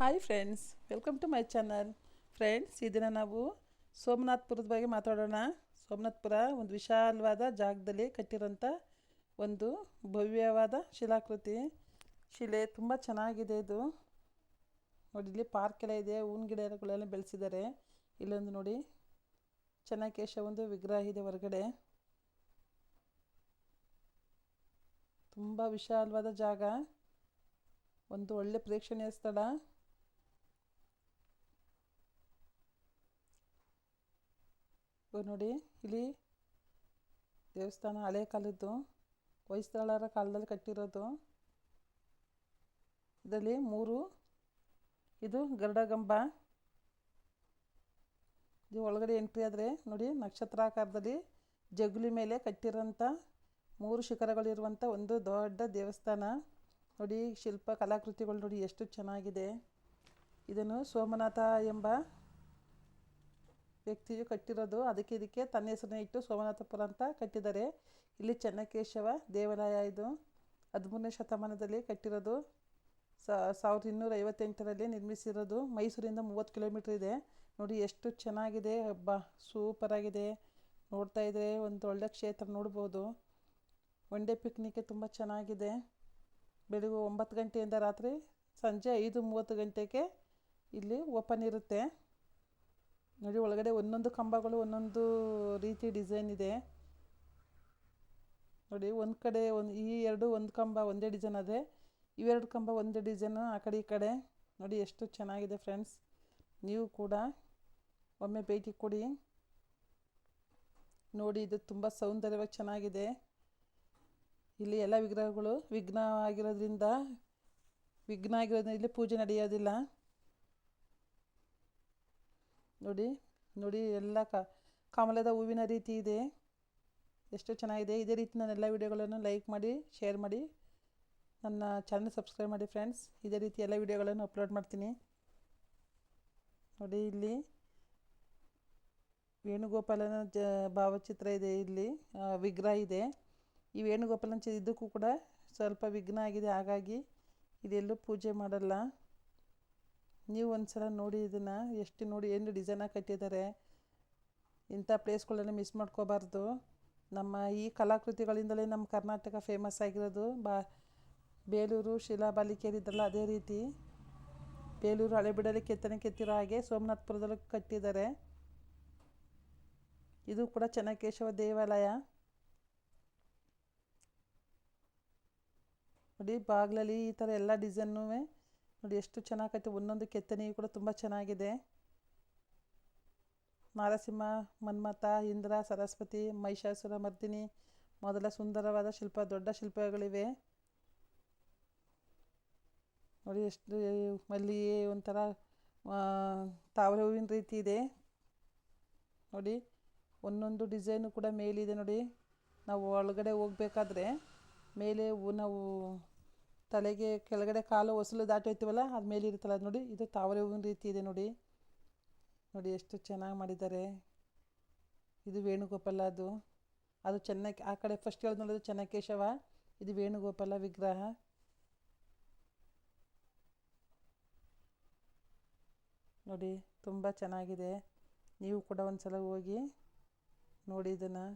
Hi friends, welcome to my channel. Friends, ಈ ದಿನ ನಾವು ಸೋಮನಾಥ್ಪುರದ ಬಗ್ಗೆ ಮಾತಾಡೋಣ. ಸೋಮನಾಥ್ಪುರ ಒಂದು ವಿಶಾಲವಾದ ಜಾಗದಲ್ಲಿ ಕಟ್ಟಿರೋಂಥ ಒಂದು ಭವ್ಯವಾದ ಶಿಲಾಕೃತಿ ಶಿಲೆ. ತುಂಬ ಚೆನ್ನಾಗಿದೆ ಇದು. ನೋಡಿ, ಇಲ್ಲಿ ಪಾರ್ಕ್ ಎಲ್ಲ ಇದೆ, ಹೂವಿನ ಗಿಡಗಳೆಲ್ಲ ಬೆಳೆಸಿದ್ದಾರೆ. ಇಲ್ಲೊಂದು ನೋಡಿ, ಚೆನ್ನಕೇಶ ಒಂದು ವಿಗ್ರಹ ಇದೆ ಹೊರಗಡೆ. ತುಂಬ ವಿಶಾಲವಾದ ಜಾಗ, ಒಂದು ಒಳ್ಳೆ ಪ್ರೇಕ್ಷಣೀಯ ಸ್ಥಳ. ನೋಡಿ, ಇಲ್ಲಿ ದೇವಸ್ಥಾನ ಹಳೆ ಕಾಲದ್ದು, ಹೊಯ್ಸಳರ ಕಾಲದಲ್ಲಿ ಕಟ್ಟಿರೋದು. ಇದರಲ್ಲಿ ಇದು ಗರುಡಗಂಬ. ಇದು ಒಳಗಡೆ ಎಂಟ್ರಿ ಆದರೆ ನೋಡಿ, ನಕ್ಷತ್ರಾಕಾರದಲ್ಲಿ ಜಗುಲಿ ಮೇಲೆ ಕಟ್ಟಿರೋಂಥ 3 ಶಿಖರಗಳಿರುವಂಥ ಒಂದು ದೊಡ್ಡ ದೇವಸ್ಥಾನ. ನೋಡಿ, ಶಿಲ್ಪ ಕಲಾಕೃತಿಗಳು ನೋಡಿ ಎಷ್ಟು ಚೆನ್ನಾಗಿದೆ. ಇದನ್ನು ಸೋಮನಾಥ ಎಂಬ ವ್ಯಕ್ತಿಯು ಕಟ್ಟಿರೋದು. ಇದಕ್ಕೆ ತನ್ನ ಹೆಸರನ್ನ ಇಟ್ಟು ಸೋಮನಾಥಪುರ ಅಂತ ಕಟ್ಟಿದ್ದಾರೆ. ಇಲ್ಲಿ ಚೆನ್ನಕೇಶವ ದೇವಾಲಯ. ಇದು 13ನೇ ಶತಮಾನದಲ್ಲಿ ಕಟ್ಟಿರೋದು. 1258ರಲ್ಲಿ ನಿರ್ಮಿಸಿರೋದು. ಮೈಸೂರಿಂದ 30 ಕಿಲೋಮೀಟ್ರ್ ಇದೆ. ನೋಡಿ ಎಷ್ಟು ಚೆನ್ನಾಗಿದೆ. ಹಬ್ಬ ಸೂಪರಾಗಿದೆ. ನೋಡ್ತಾ ಇದ್ದರೆ ಒಂದು ಒಳ್ಳೆ ಕ್ಷೇತ್ರ ನೋಡ್ಬೋದು. ಒನ್ ಡೇ ಪಿಕ್ನಿಕ್ಗೆ ತುಂಬ ಚೆನ್ನಾಗಿದೆ. ಬೆಳಗ್ಗೆ 9 ಗಂಟೆಯಿಂದ ರಾತ್ರಿ ಸಂಜೆ 5:30 ಗಂಟೆಗೆ ಇಲ್ಲಿ ಓಪನ್ ಇರುತ್ತೆ. ನೋಡಿ, ಒಳಗಡೆ ಒಂದೊಂದು ಕಂಬಗಳು ಒಂದೊಂದು ರೀತಿ ಡಿಸೈನ್ ಇದೆ. ನೋಡಿ, ಒಂದು ಕಡೆ ಒಂದು ಕಂಬ ಒಂದೇ ಡಿಸೈನ್ ಅದೇ, ಇವೆರಡು ಕಂಬ ಒಂದೇ ಡಿಸೈನು ಆ ಕಡೆ ಈ ಕಡೆ. ನೋಡಿ ಎಷ್ಟು ಚೆನ್ನಾಗಿದೆ ಫ್ರೆಂಡ್ಸ್. ನೀವು ಕೂಡ ಒಮ್ಮೆ ಭೇಟಿ ಕೊಡಿ. ನೋಡಿ, ಇದು ತುಂಬ ಸೌಂದರ್ಯವಾಗಿ ಚೆನ್ನಾಗಿದೆ. ಇಲ್ಲಿ ಎಲ್ಲ ವಿಗ್ರಹಗಳು ವಿಘ್ನ ಆಗಿರೋದ್ರಿಂದ ಇಲ್ಲಿ ಪೂಜೆ ನಡೆಯೋದಿಲ್ಲ. ನೋಡಿ ಎಲ್ಲ ಕಮಲದ ಹೂವಿನ ರೀತಿ ಇದೆ. ಎಷ್ಟು ಚೆನ್ನಾಗಿದೆ. ಇದೇ ರೀತಿ ನಾನು ಎಲ್ಲ ವಿಡಿಯೋಗಳನ್ನು ಲೈಕ್ ಮಾಡಿ, ಶೇರ್ ಮಾಡಿ, ನನ್ನ ಚಾನಲ್ ಸಬ್ಸ್ಕ್ರೈಬ್ ಮಾಡಿ ಫ್ರೆಂಡ್ಸ್. ಇದೇ ರೀತಿ ಎಲ್ಲ ವಿಡಿಯೋಗಳನ್ನು ಅಪ್ಲೋಡ್ ಮಾಡ್ತೀನಿ. ನೋಡಿ, ಇಲ್ಲಿ ವೇಣುಗೋಪಾಲನ ಭಾವಚಿತ್ರ ಇದೆ. ಇಲ್ಲಿ ವಿಗ್ರಹ ಇದೆ. ಈ ವೇಣುಗೋಪಾಲನ ಇದಕ್ಕೂ ಕೂಡ ಸ್ವಲ್ಪ ವಿಘ್ನ ಆಗಿದೆ, ಹಾಗಾಗಿ ಇದೆಲ್ಲೂ ಪೂಜೆ ಮಾಡಲ್ಲ. ನೀವು ಒಂದ್ಸಲ ನೋಡಿ, ಇದನ್ನು ನೋಡಿ ಏನು ಡಿಸೈನಾಗಿ ಕಟ್ಟಿದ್ದಾರೆ. ಇಂಥ ಪ್ಲೇಸ್ಗಳನ್ನ ಮಿಸ್ ಮಾಡ್ಕೋಬಾರ್ದು. ನಮ್ಮ ಈ ಕಲಾಕೃತಿಗಳಿಂದಲೇ ನಮ್ಮ ಕರ್ನಾಟಕ ಫೇಮಸ್ ಆಗಿರೋದು. ಬೇಲೂರು ಶಿಲಾಬಾಲಿಕೆಯರು ಇದ್ರಲ್ಲ, ಅದೇ ರೀತಿ ಬೇಲೂರು ಹಳೆಬೀಡಲ್ಲಿ ಕೆತ್ತಿರೋ ಹಾಗೆ ಸೋಮನಾಥ್ಪುರದಲ್ಲೂ ಕಟ್ಟಿದ್ದಾರೆ. ಇದು ಕೂಡ ಚೆನ್ನಕೇಶವ ದೇವಾಲಯ. ನೋಡಿ, ಬಾಗಿಲಲ್ಲಿ ಈ ಥರ ಎಲ್ಲ ಡಿಸೈನ್ನೂ ನೋಡಿ ಎಷ್ಟು ಚೆನ್ನಾಗೈತೆ. ಒಂದೊಂದು ಕೆತ್ತನೆಯೂ ಕೂಡ ತುಂಬ ಚೆನ್ನಾಗಿದೆ. ನಾರಸಿಂಹ, ಮನ್ಮಥ, ಇಂದ್ರ, ಸರಸ್ವತಿ, ಮಹಿಷಾಸುರ ಮರ್ದಿನಿ ಮೊದಲ ಸುಂದರವಾದ ದೊಡ್ಡ ಶಿಲ್ಪಗಳಿವೆ. ನೋಡಿ ಎಷ್ಟು ಮಲ್ಲಿಗೆ ಒಂಥರ ತಾವರೆ ಹೂವಿನ ರೀತಿ ಇದೆ. ನೋಡಿ, ಒಂದೊಂದು ಡಿಸೈನು ಕೂಡ ಮೇಲಿದೆ. ನೋಡಿ, ನಾವು ಒಳಗಡೆ ಹೋಗ್ಬೇಕಾದ್ರೆ ಮೇಲೆ ನಾವು ತಲೆಗೆ ಕೆಳಗಡೆ ಕಾಲು ಹೊಸಲು ದಾಟಿ ಹೋಗ್ತೀವಲ್ಲ, ಅದು ಮೇಲೆ ಇರುತ್ತಲ್ಲ, ಅದು ನೋಡಿ, ಇದು ತಾವರೆ ಹೂವಿನ ರೀತಿ ಇದೆ. ನೋಡಿ ಎಷ್ಟು ಚೆನ್ನಾಗಿ ಮಾಡಿದ್ದಾರೆ. ಇದು ವೇಣುಗೋಪಾಲ. ಅದು ಆ ಕಡೆ ಫಸ್ಟ್ ಹೇಳೋದು ನೋಡೋದು ಚೆನ್ನಕೇಶವ, ಇದು ವೇಣುಗೋಪಾಲ ವಿಗ್ರಹ. ನೋಡಿ, ತುಂಬ ಚೆನ್ನಾಗಿದೆ. ನೀವು ಕೂಡ ಒಂದ್ಸಲ ಹೋಗಿ ನೋಡಿ ಇದನ್ನು.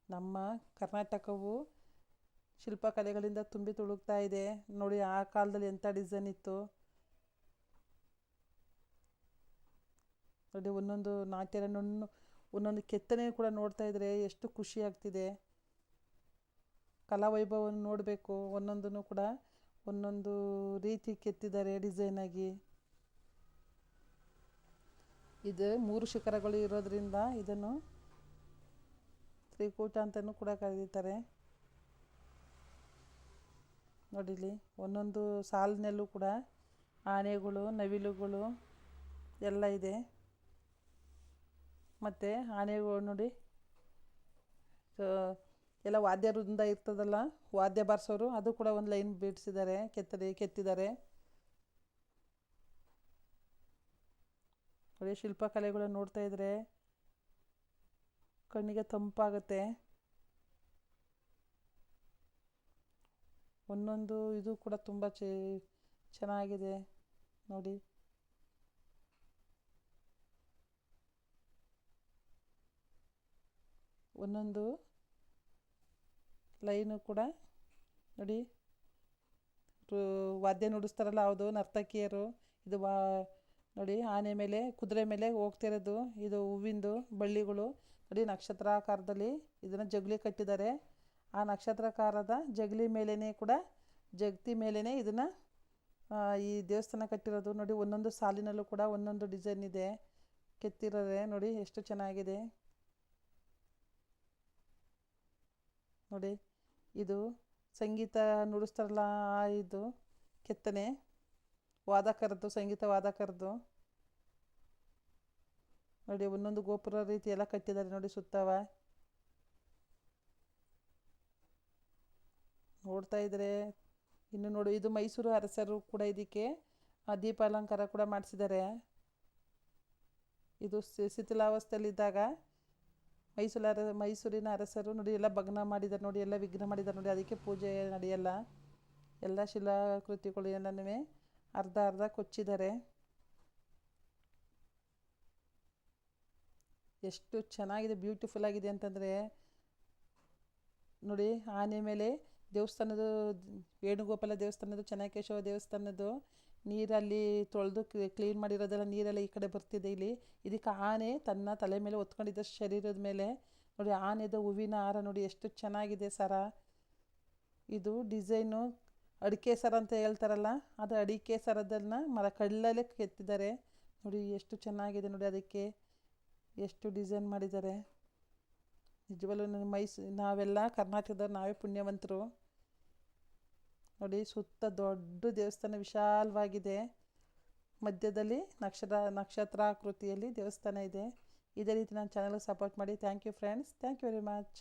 ನಮ್ಮ ಕರ್ನಾಟಕವು ಶಿಲ್ಪಕಲೆಗಳಿಂದ ತುಂಬಿ ತುಳುಕ್ತಾ ಇದೆ. ನೋಡಿ, ಆ ಕಾಲದಲ್ಲಿ ಎಂಥ ಡಿಸೈನ್ ಇತ್ತು. ನೋಡಿ, ಒಂದೊಂದು ಒಂದೊಂದು ಕೆತ್ತನೆ ಕೂಡ ನೋಡ್ತಾ ಇದ್ರೆ ಎಷ್ಟು ಖುಷಿ ಆಗ್ತಿದೆ. ಕಲಾವೈಭವವನ್ನು ನೋಡಬೇಕು. ಒಂದೊಂದನ್ನು ಕೂಡ ಒಂದೊಂದು ರೀತಿ ಕೆತ್ತಿದ್ದಾರೆ ಡಿಸೈನಾಗಿ. ಇದು 3 ಶಿಖರಗಳು ಇರೋದ್ರಿಂದ ಇದನ್ನು ತ್ರಿಕೂಟ ಅಂತಲೂ ಕೂಡ ಕರೀತಾರೆ. ನೋಡಿಲಿ, ಒಂದೊಂದು ಸಾಲಿನಲ್ಲೂ ಕೂಡ ಆನೆಗಳು, ನವಿಲುಗಳು ಎಲ್ಲ ಇದೆ. ಮತ್ತು ಆನೆಗಳು ನೋಡಿ, ಎಲ್ಲ ವಾದ್ಯ ವೃಂದ ಇರ್ತದಲ್ಲ, ವಾದ್ಯ ಬಾರಿಸೋರು, ಅದು ಕೂಡ ಒಂದು ಲೈನ್ ಬಿಡಿಸಿದ್ದಾರೆ, ಕೆತ್ತಿದ್ದಾರೆ. ನೋಡಿ, ಶಿಲ್ಪಕಲೆಗಳು ನೋಡ್ತಾ ಇದ್ರೆ ಕಣ್ಣಿಗೆ ತಂಪಾಗುತ್ತೆ. ಒಂದೊಂದು ಇದು ಕೂಡ ತುಂಬ ಚೆನ್ನಾಗಿದೆ ನೋಡಿ. ಒಂದೊಂದು ಲೈನು ಕೂಡ ನೋಡಿ, ವಾದ್ಯ ನುಡಿಸ್ತಾರಲ್ಲ ಹೌದು ನರ್ತಕಿಯರು. ಇದು ನೋಡಿ, ಆನೆ ಮೇಲೆ ಕುದುರೆ ಮೇಲೆ ಹೋಗ್ತಿರೋದು. ಇದು ಹೂವಿಂದು ಬಳ್ಳಿಗಳು ನೋಡಿ, ನಕ್ಷತ್ರಾಕಾರದಲ್ಲಿ ಇದನ್ನು ಜಗಲಿ ಕಟ್ಟಿದ್ದಾರೆ. ಆ ನಕ್ಷತ್ರಾಕಾರದ ಜಗಲಿ ಮೇಲೇ ಕೂಡ ಜಗತಿ ಮೇಲೇ ಇದನ್ನು ಈ ದೇವಸ್ಥಾನ ಕಟ್ಟಿರೋದು ನೋಡಿ. ಒಂದೊಂದು ಸಾಲಿನಲ್ಲೂ ಕೂಡ ಒಂದೊಂದು ಡಿಸೈನ್ ಇದೆ ಕೆತ್ತಿರೋದೆ ನೋಡಿ, ಎಷ್ಟು ಚೆನ್ನಾಗಿದೆ ನೋಡಿ. ಇದು ಸಂಗೀತ ನುಡಿಸ್ತಾರಲ್ಲ ಇದು ಕೆತ್ತನೆ, ವಾದಕರದ್ದು, ಸಂಗೀತ ವಾದಕರದ್ದು ನೋಡಿ. ಒಂದೊಂದು ಗೋಪುರ ರೀತಿ ಎಲ್ಲ ಕಟ್ಟಿದ್ದಾರೆ ನೋಡಿ ಸುತ್ತವ. ನೋಡ್ತಾ ಇದ್ರೆ ಇನ್ನು ನೋಡಿ, ಇದು ಮೈಸೂರು ಅರಸರು ಕೂಡ ಇದಕ್ಕೆ ದೀಪ ಅಲಂಕಾರ ಕೂಡ ಮಾಡಿಸಿದ್ದಾರೆ. ಇದು ಶಿಥಿಲಾವಸ್ಥೆಯಲ್ಲಿದ್ದಾಗ ಮೈಸೂರಿನ ಅರಸರು ನೋಡಿ ಎಲ್ಲ ಭಗ್ನ ಮಾಡಿದ್ದಾರೆ ನೋಡಿ, ಎಲ್ಲ ವಿಘ್ನ ಮಾಡಿದ್ದಾರೆ ನೋಡಿ. ಅದಕ್ಕೆ ಪೂಜೆ ನಡೆಯಲ್ಲ. ಎಲ್ಲ ಶಿಲಾಕೃತಿಗಳು ಎಲ್ಲನೂ ಅರ್ಧ ಅರ್ಧ ಕೊಚ್ಚಿದ್ದಾರೆ. ಎಷ್ಟು ಚೆನ್ನಾಗಿದೆ, ಬ್ಯೂಟಿಫುಲ್ ಆಗಿದೆ ಅಂತಂದರೆ ನೋಡಿ. ಆನೆ ಮೇಲೆ ದೇವಸ್ಥಾನದ ವೇಣುಗೋಪಾಲ ದೇವಸ್ಥಾನದ್ದು, ಚೆನ್ನಕೇಶವ ದೇವಸ್ಥಾನದ್ದು ನೀರಲ್ಲಿ ತೊಳೆದು ಕ್ಲೀನ್ ಮಾಡಿರೋದೆಲ್ಲ ನೀರೆಲ್ಲ ಈ ಕಡೆ ಬರ್ತಿದೆ ಇಲ್ಲಿ. ಇದಕ್ಕೆ ಆನೆ ತನ್ನ ತಲೆ ಮೇಲೆ ಹೊತ್ಕೊಂಡಿದ್ದ ಶರೀರದ ಮೇಲೆ ನೋಡಿ, ಆನೆದು ಹೂವಿನ ಹಾರ ನೋಡಿ ಎಷ್ಟು ಚೆನ್ನಾಗಿದೆ ಸರ. ಇದು ಡಿಸೈನು ಅಡಿಕೆ ಸರ ಅಂತ ಹೇಳ್ತಾರಲ್ಲ, ಅದು ಅಡಿಕೆ ಸರದನ್ನು ಕಳ್ಳಲ್ಲೇ ಕೆತ್ತಿದ್ದಾರೆ ನೋಡಿ, ಎಷ್ಟು ಚೆನ್ನಾಗಿದೆ ನೋಡಿ. ಅದಕ್ಕೆ ಎಷ್ಟು ಡಿಸೈನ್ ಮಾಡಿದ್ದಾರೆ. ನಿಜವಲ್ಲೂ ನಾವೆಲ್ಲ ಕರ್ನಾಟಕದವ್ರು, ನಾವೇ ಪುಣ್ಯವಂತರು ನೋಡಿ. ಸುತ್ತ ದೊಡ್ಡ ದೇವಸ್ಥಾನ ವಿಶಾಲವಾಗಿದೆ, ಮಧ್ಯದಲ್ಲಿ ನಕ್ಷತ್ರಾಕೃತಿಯಲ್ಲಿ ದೇವಸ್ಥಾನ ಇದೆ. ಇದೇ ರೀತಿ ನನ್ನ ಚಾನಲ್ಗೆ ಸಪೋರ್ಟ್ ಮಾಡಿ. Thank you friends, thank you very much.